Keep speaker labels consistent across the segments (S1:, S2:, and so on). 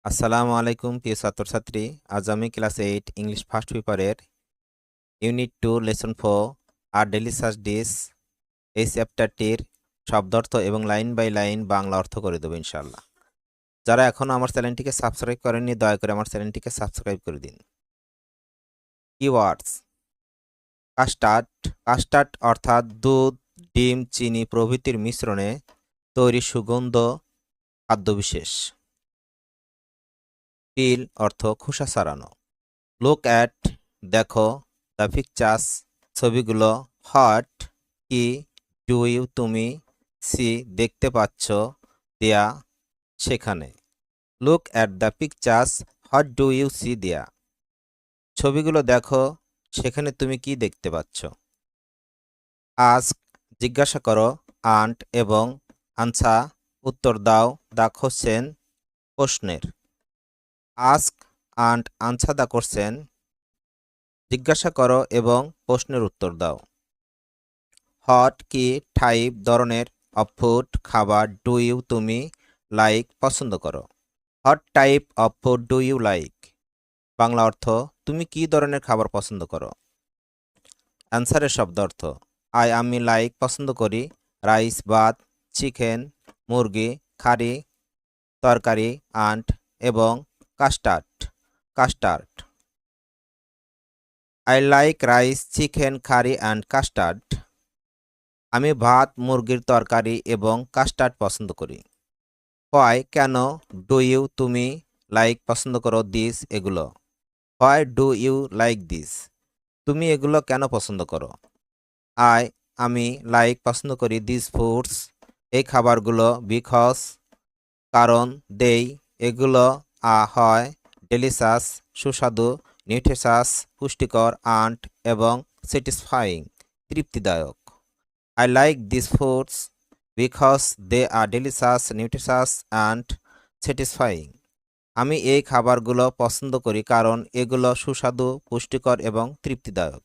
S1: আসসালামু আলাইকুম প্রিয় ছাত্রছাত্রী। আজ আমি ক্লাস 8 ইংলিশ ফার্স্ট পেপারের ইউনিট 2 লেসন 4 আর ডেইলি সার্চ ডিস এই চ্যাপ্টারটির শব্দার্থ এবং লাইন বাই লাইন বাংলা অর্থ করে দেবো ইনশাআল্লাহ। যারা এখনও আমার চ্যানেলটিকে সাবস্ক্রাইব করেননি দয়া করে আমার চ্যানেলটিকে সাবস্ক্রাইব করে দিন। Keywords: custard. কাস্টার্ড অর্থাৎ দুধ, ডিম, চিনি প্রভৃতির মিশ্রণে তৈরি সুগন্ধ খাদ্যবিশেষ। পিল অর্থ খোসা ছাড়ানো। লুক অ্যাট দেখো, দ্য পিকচার্স ছবিগুলো, হোয়াট কি, ডু ইউ তুমি, সি দেখতে পাচ্ছ, দেয়া সেখানে। Look at the pictures, what do you see there. ছবিগুলো দেখো, সেখানে তুমি কি দেখতে পাচ্ছ। আস্ক জিজ্ঞাসা করো, আন্ট এবং আনসা উত্তর দাও, দ্য কোশ্চেন প্রশ্নের। Ask and answer the question জিজ্ঞাসা করো এবং প্রশ্নের উত্তর দাও। হট কি টাইপ ধরনের অফ ফুড খাবার ডু ইউ তুমি লাইক পছন্দ করো। What type of food do you like. Bangla অর্থ: তুমি কি ধরনের খাবার পছন্দ করো। অ্যান্সারের শব্দ অর্থ: আমি লাইক পছন্দ করি রাইস ভাত, চিকেন মুরগি, কারি তরকারি, আন্ট এবং custard custard. I like rice, chicken, curry and custard. আমি ভাত, মুরগির তরকারি এবং কাস্টার্ড পছন্দ করি। হোয়াই কেন, ডু ইউ তুমি লাইক পছন্দ করো দিস এগুলো। Why do you like this তুমি এগুলো কেন পছন্দ করো। আমি লাইক পছন্দ করি দিস ফুডস এই খাবারগুলো, বিকজ কারণ, দেই এগুলো হয় ডেলিশাস সুস্বাদু, নিউট্রিশাস পুষ্টিকর, আন্ট এবং satisfying তৃপ্তিদায়ক। I like these foods because they are delicious, nutritious and satisfying. আমি এই খাবারগুলো পছন্দ করি কারণ এগুলো সুস্বাদু, পুষ্টিকর এবং তৃপ্তিদায়ক।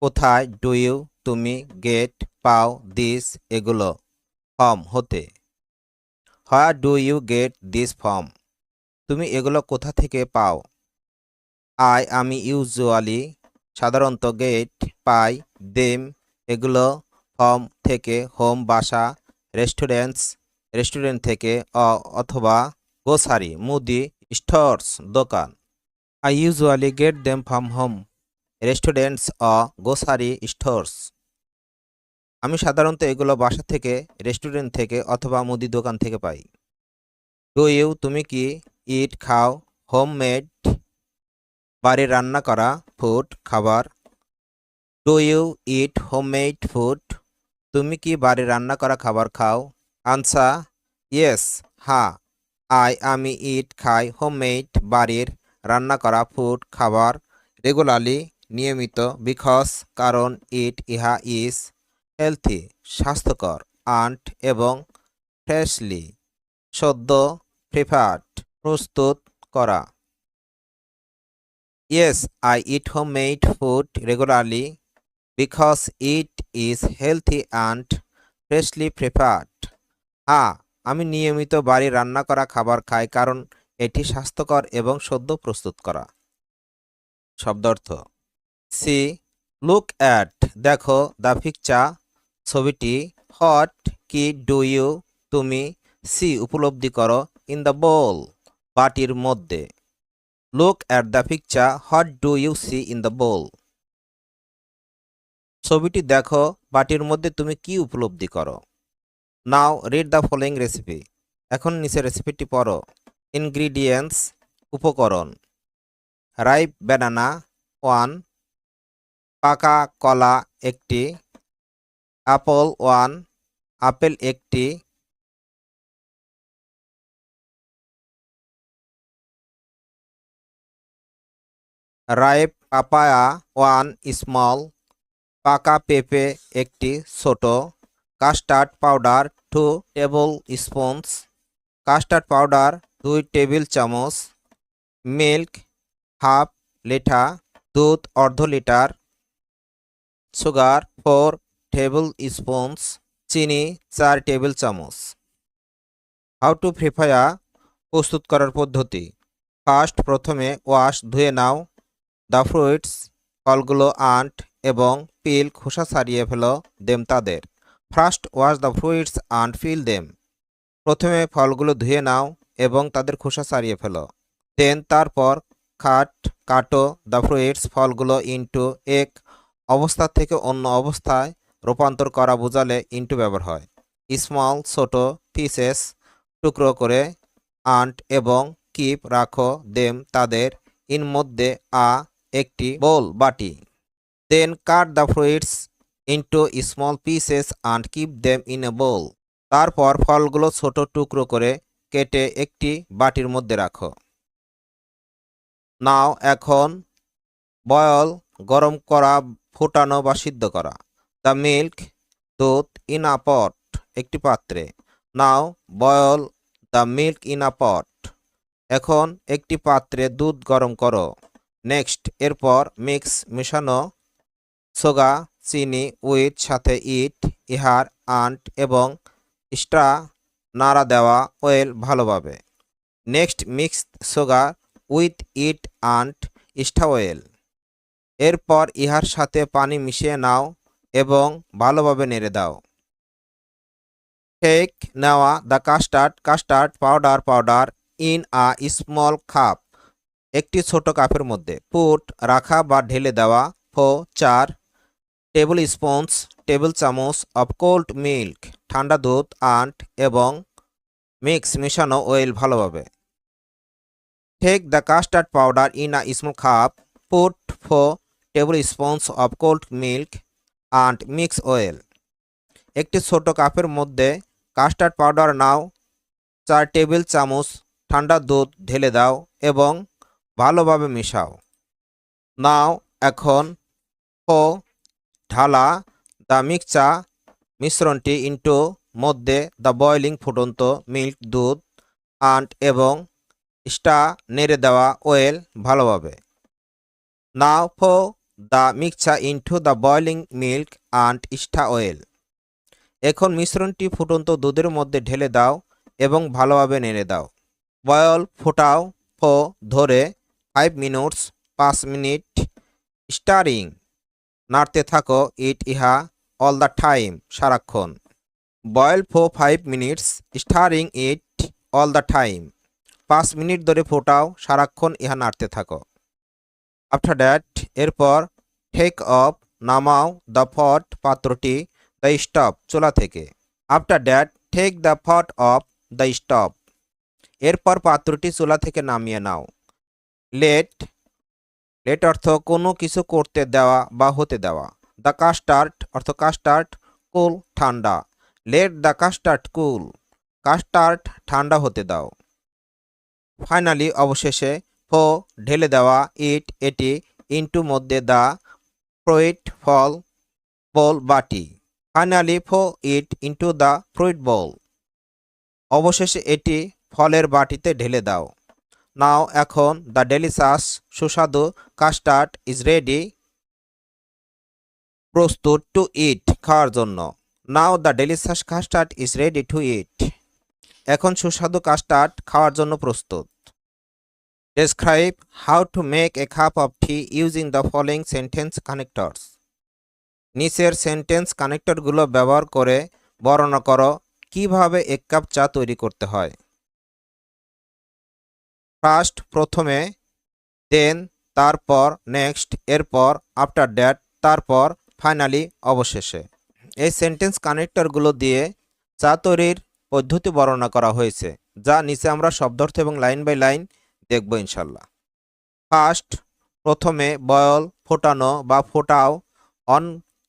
S1: কোথায়, ডু ইউ তুমি গেট পাও দিস এগুলো ফর্ম হতে। Where do you get this from তুমি এগুলো কোথা থেকে পাও। আমি ইউজুয়ালি সাধারণত গেট পাই দেম এগুলো ফর্ম থেকে, হোম বাসা, রেস্টুরেন্ট থেকে, অথবা গ্রোসারি মুদি স্টোরস দোকান। I usually get them from home restaurants grocery stores. আমি সাধারণত এগুলো বাসা থেকে, রেস্টুরেন্ট থেকে অথবা মুদি দোকান থেকে পাই। ডু ইউ তুমি কি ইট খাও হোম মেড বাড়ির রান্না করা ফুড খাবার। Do you eat homemade food তুমি কি বাড়ির রান্না করা খাবার খাও। আনসার: ইয়েস হ্যাঁ। আমি ইট খাই হোমমেড বাড়ির রান্না করা ফুড খাবার রেগুলারলি নিয়মিত, বিকজ কারণ, ইহা ইজ হেলথি স্বাস্থ্যকর, আন্ট এবং ফ্রেশলি সদ্য, প্রিপারেড প্রস্তুত করা। Yes I eat homemade food regularly because it is healthy and freshly prepared. আমি নিয়মিত বাড়ির রান্না করা খাবার খাই কারণ এটি স্বাস্থ্যকর এবং সদ্য প্রস্তুত করা। শব্দার্থ: সি লুক অ্যাট দেখো, দ্য পিকচার ছবিটি, হোয়াট কি, ডু ইউ তুমি, সি উপলব্ধি করো, ইন দ্য বোল বাটির মধ্যে। Look at the picture, what do you see in the bowl. ছবিটি দেখো, বাটির মধ্যে তুমি কি উপলব্ধি করো। Now read the following recipe এখন নিচে রেসিপিটি পড়ো। ইনগ্রিডিয়েন্টস উপকরণ: রাইপ ব্যানানা 1, পাকা কলা একটি, অ্যাপল 1 আপেল একটি, রাইপ পাপায়া 1 স্মল পাকা পেঁপে একটি ছোট, custard powder 2 table spoons custard powder 2 table চামচ, মিল্ক হাফ লিটার দুধ অর্ধ লিটার, সুগার 4 টেবিল স্পুনস চিনি 4 টেবিল চামচ। হাউ টু প্রিপেয়ার প্রস্তুত করার পদ্ধতি। ফার্স্ট, প্রথমে ওয়াশ ধুয়ে নাও দ্য ফ্রুইটস ফলগুলো আন্ট এবং পিল খোসা ছাড়িয়ে ফেলো দেম তাদের। First wash the fruits and peel them. প্রথমে ফলগুলো ধুয়ে নাও এবং তাদের খোসা ছাড়িয়ে ফেলো। দেন তারপর কাটো দ্য ফ্রুইটস ফলগুলো ইনটু এক অবস্থা থেকে অন্য অবস্থায় রূপান্তর করা বোঝালে ইনটু ব্যবহার হয়। স্মল ছোট পিসেস টুকরো করে আন্ট এবং কিপ রাখো দেম তাদের ইন মধ্যে একটি বোল বাটি। Then cut the fruits into small pieces and keep them in a bowl. তারপর ফলগুলো ছোট টুকরো করে কেটে একটি বাটির মধ্যে রাখো। নাও এখন বয়ল গরম করা, ফোটানো বা সিদ্ধ করা। দ্য মিল্ক দুধ ইন আ পট একটি পাত্রে। Now boil the milk in a pot. এখন একটি পাত্রে দুধ গরম করো। নেক্সট এরপর মিক্স মেশানো সোগা চিনি উইথ সাথে ইহার আন্ট এবং স্ট্রা নাড়া দেওয়া ওয়েল ভালোভাবে। Next mix sugar with it and stir well. এরপর ইহার সাথে পানি মিশিয়ে নাও এবং ভালোভাবে নেড়ে দাও। টেক নেওয়া the custard powder in a small cup একটি ছোট কাপের মধ্যে। পুট রাখা বা ঢেলে দেওয়া। 4 টেবিল স্পুনস টেবিল চামচ অফ কোল্ড মিল্ক ঠান্ডা দুধ আন্ট এবং মিক্স মেশানো ওয়েল ভালোভাবে। Take the custard powder in a small cup put 4 tablespoons of cold milk and mix well. একটি ছোট কাপের মধ্যে কাস্টার্ড পাউডার নাও, 4 টেবিল চামচ ঠান্ডা দুধ ঢেলে দাও এবং ভালোভাবে মিশাও। নাও এখন ঢালা দ্য মিশ্রণটি ইনটু মধ্যে দ্য বয়লিং ফুটন্ত মিল্ক দুধ অ্যান্ড এবং স্টা নেড়ে দেওয়া ওয়েল ভালোভাবে। Now the mixture into the boiling milk and stir well. এখন মিশ্রণটি ফুটন্ত দুধের মধ্যে ঢেলে দাও এবং ভালোভাবে নেড়ে দাও। বয়ল ফোটাও ধরে 5 মিনিটস 5 মিনিট স্টারিং নাড়তে থাকো ইহা অল দ্য টাইম সারাক্ষণ। Boil 5 minutes stirring it all the time. 5 minute ধরে ফোটাও, সারাক্ষণ ইহা নাড়তে থাকো। আফটার দ্যাট এরপর টেক অফ নামাও দ্য পট পাত্রটি দ্য স্টপ চুলা থেকে। After that take the pot off the stove এরপর পাত্রটি চুলা থেকে নামিয়ে নাও। লেট অর্থ কোনো কিছু করতে দেওয়া বা হতে দেওয়া। দ্য কাস্টার্ড অর্থ কাস্টার্ড কুল ঠান্ডা। Let the custard cool custard ঠান্ডা হতে দাও। ফাইনালি অবশেষে ঢেলে দেওয়া এটি ইনটু মধ্যে দ্য ফ্রুইট ফল বোল বাটি। Finally it into the fruit bowl অবশেষে এটি ফলের বাটিতে ঢেলে দাও। নাও এখন দ্য ডেলিশাস সুস্বাদু কাস্টার্ড ইজ রেডি প্রস্তুত টু ইট খাওয়ার জন্য। Now the delicious custard is ready to eat এখন সুস্বাদু কাস্টার্ড খাওয়ার জন্য প্রস্তুত। Describe how to make a cup of tea using the following sentence connectors. নিচের সেন্টেন্স কানেক্টরগুলো ব্যবহার করে বর্ণনা করো কিভাবে এক কাপ চা তৈরি করতে হয়। ফার্স্ট প্রথমে, দেন তারপর, নেক্সট এরপর, আফটার দ্যাট তারপর, ফাইনালি অবশেষে। এই সেন্টেন্স কানেক্টরগুলো দিয়ে চা তৈরির পদ্ধতি বর্ণনা করা হয়েছে, যা নিচে আমরা শব্দার্থ এবং লাইন বাই লাইন দেখব ইনশাল্লাহ। ফার্স্ট প্রথমে, বয়ল ফোটানো বা ফোটাও, অন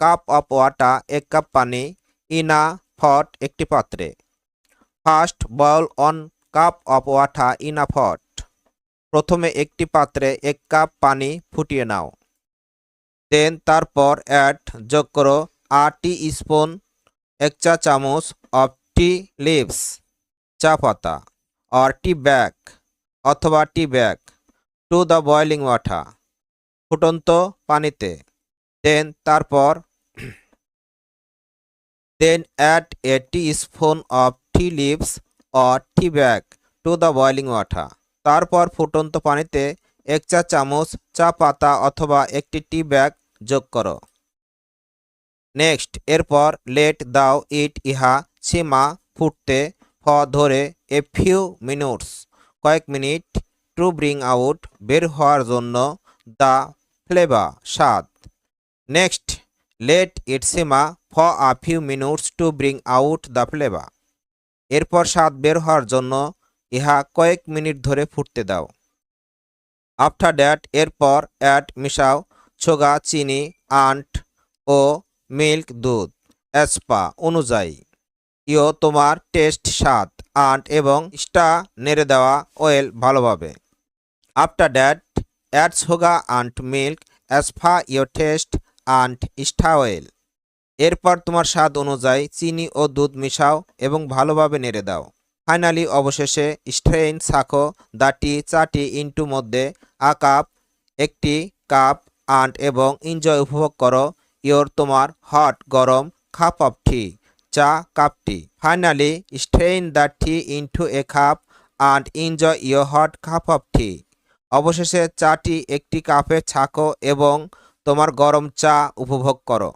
S1: কাপ অফ ওয়াটার এক কাপ পানি, ইন আ পট একটি পাত্রে। First boil one cup of water in a pot প্রথমে একটি পাত্রে 1 কাপ পানি ফুটিয়ে নাও। দেন তারপর অ্যাড যোগ করো টি স্পুন 1 চা চামচ অফ টি লিভস চা পাতা অর টি ব্যাগ অথবা tea bag to the boiling water ফুটন্ত পানিতে। দেন তারপর add a teaspoon of tea leaves or tea bag to the boiling water. তারপর ফুটন্ত পানিতে 1 চা চামচ চা পাতা অথবা একটি টি ব্যাগ যোগ করো। নেক্সট, এরপর লেট দাও ইট ইহা সীমা ফুটতে ধরে এ ফিউ মিনিটস কয়েক মিনিট টু ব্রিং আউট বের হওয়ার জন্য দ্য ফ্লেভার স্বাদ। Next, let it simmer a few minutes to bring out the flavour. এরপর স্বাদ বের হওয়ার জন্য ইহা কয়েক মিনিট ধরে ফুটতে দাও। আফটার দ্যাট, এরপর অ্যাড মিশাও সুগার চিনি আন্ট ও মিল্ক দুধ এসপা অনুযায়ী। তোমার টেস্ট স্বাদ আন্ট এবং স্টা নেড়ে দেওয়া অয়েল ভালোভাবে। After that add sugar and milk as per your taste and stir well. এরপর তোমার স্বাদ অনুযায়ী চিনি ও দুধ মিশাও এবং ভালোভাবে নেড়ে দাও। ফাইনালি অবশেষে স্ট্রেইন ছাকো দ্য টি চাটি ইন্টু মধ্যে আ কাপ একটি কাপ আন্ট এবং এনজয় উপভোগ করো তোমার হট গরম কাপ অফ টি চা কাপটি। Finally strain the tea into a cup and enjoy your hot cup of tea. অবশেষে চাটি একটি কাপে ছাকো এবং তোমার গরম চা উপভোগ করো।